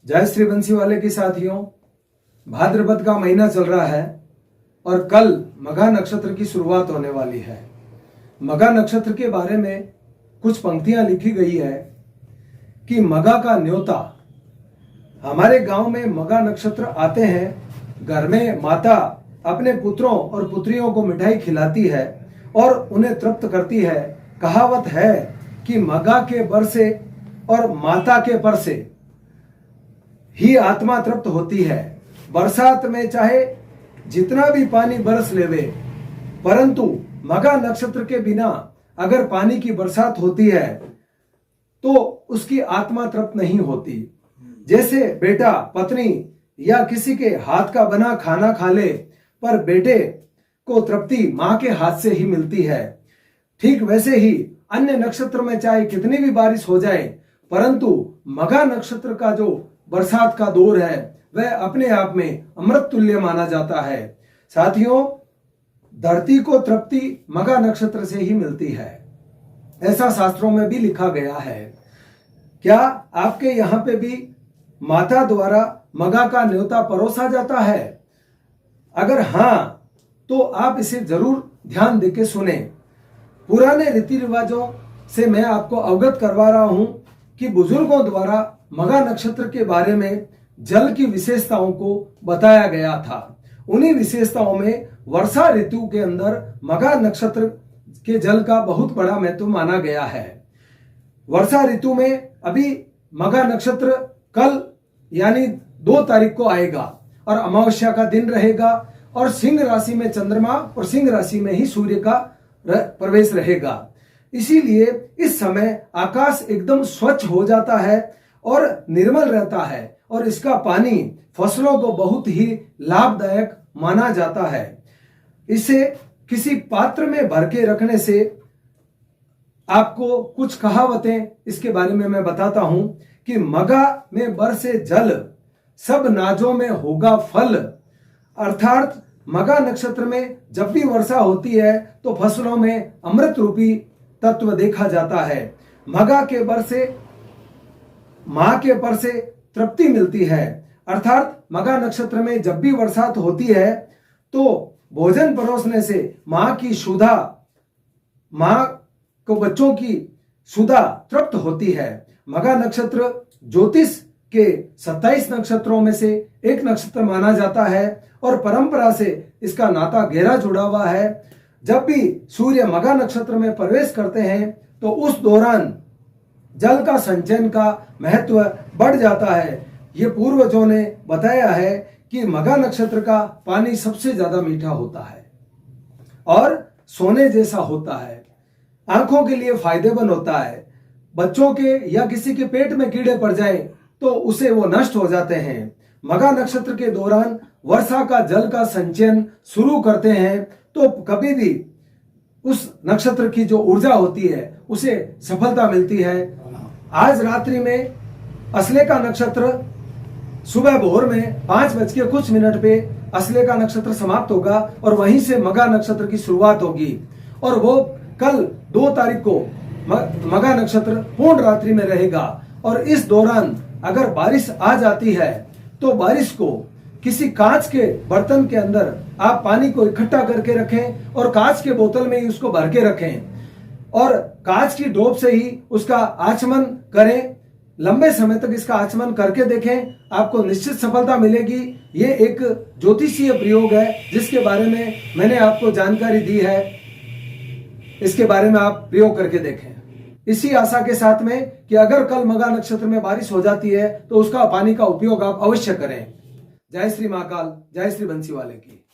जय श्री बंसी वाले के साथियों, भाद्रपद का महीना चल रहा है और कल मघा नक्षत्र की शुरुआत होने वाली है। मघा नक्षत्र के बारे में कुछ पंक्तियां लिखी गई है कि मघा का न्योता। हमारे गांव में मघा नक्षत्र आते हैं, घर में माता अपने पुत्रों और पुत्रियों को मिठाई खिलाती है और उन्हें तृप्त करती है। कहावत है कि मघा के बर से और माता के पर से ही आत्मा तृप्त होती है। बरसात में चाहे जितना भी पानी बरस लेवे, परंतु मघा नक्षत्र के बिना अगर पानी की बरसात होती है तो उसकी आत्मा तृप्त नहीं होती। जैसे बेटा पत्नी या किसी के हाथ का बना खाना खा ले, पर बेटे को तृप्ति मां के हाथ से ही मिलती है, ठीक वैसे ही अन्य नक्षत्र में चाहे कितनी भी बारिश हो जाए, परंतु मघा नक्षत्र का जो बरसात का दौर है वह अपने आप में अमृत तुल्य माना जाता है। साथियों, धरती को तृप्ति मघा नक्षत्र से ही मिलती है, ऐसा शास्त्रों में भी लिखा गया है। क्या आपके यहाँ पे भी माता द्वारा मघा का न्योता परोसा जाता है? अगर हाँ, तो आप इसे जरूर ध्यान देके सुने। पुराने रीति रिवाजों से मैं आपको अवगत करवा रहा हूं कि बुजुर्गों द्वारा मघा नक्षत्र के बारे में जल की विशेषताओं को बताया गया था। उन्हीं विशेषताओं में वर्षा ऋतु के अंदर मघा नक्षत्र के जल का बहुत बड़ा महत्व माना गया है। वर्षा ऋतु में अभी मघा नक्षत्र कल यानी 2 तारीख को आएगा और अमावस्या का दिन रहेगा और सिंह राशि में चंद्रमा और सिंह राशि में ही सूर्य का प्रवेश रहेगा। इसीलिए इस समय आकाश एकदम स्वच्छ हो जाता है और निर्मल रहता है और इसका पानी फसलों को बहुत ही लाभदायक माना जाता है। इसे किसी पात्र में भर के रखने से आपको कुछ कहावतें इसके बारे में मैं बताता हूं कि मघा में बरसे जल, सब नाजों में होगा फल। अर्थात मघा नक्षत्र में जब भी वर्षा होती है तो फसलों में अमृत रूपी तत्व देखा जाता है। मघा के बर से मां के पर से तृप्ति मिलती है। अर्थात मघा नक्षत्र में जब भी बरसात होती है तो भोजन परोसने से मां की सुधा, मां को बच्चों की सुधा तृप्त होती है। मघा नक्षत्र ज्योतिष के 27 नक्षत्रों में से एक नक्षत्र माना जाता है और परंपरा से इसका नाता गहरा जुड़ा हुआ है। जब भी सूर्य मघा नक्षत्र में प्रवेश करते हैं तो उस दौरान जल का संचयन का महत्व बढ़ जाता है। ये पूर्वजों ने बताया है कि मघा नक्षत्र का पानी सबसे ज्यादा मीठा होता है और सोने जैसा होता है, आंखों के लिए फायदेमंद होता है। बच्चों के या किसी के पेट में कीड़े पड़ जाएं तो उसे वो नष्ट हो जाते हैं। मघा नक्षत्र के दौरान वर्षा का जल का संचयन शुरू करते हैं तो कभी भी उस नक्षत्र की जो ऊर्जा होती है उसे सफलता मिलती है। आज रात्रि में असले का नक्षत्र सुबह भोर में 5:00 पे असले का नक्षत्र समाप्त होगा और वहीं से मघा नक्षत्र की शुरुआत होगी और वो कल 2 तारीख को मघा नक्षत्र पूर्ण रात्रि में रहेगा। और इस दौरान अगर बारिश आ जाती है तो बारिश को किसी कांच के बर्तन के अंदर आप पानी को इकट्ठा करके रखें और कांच के बोतल में ही उसको भर के रखें और कांच की डोब से ही उसका आचमन करें। लंबे समय तक इसका आचमन करके देखें, आपको निश्चित सफलता मिलेगी। ये एक ज्योतिषीय प्रयोग है जिसके बारे में मैंने आपको जानकारी दी है। इसके बारे में आप प्रयोग करके देखें, इसी आशा के साथ में कि अगर कल मघा नक्षत्र में बारिश हो जाती है तो उसका पानी का उपयोग आप अवश्य करें। जय श्री महाकाल, जय श्री बंसी वाले की।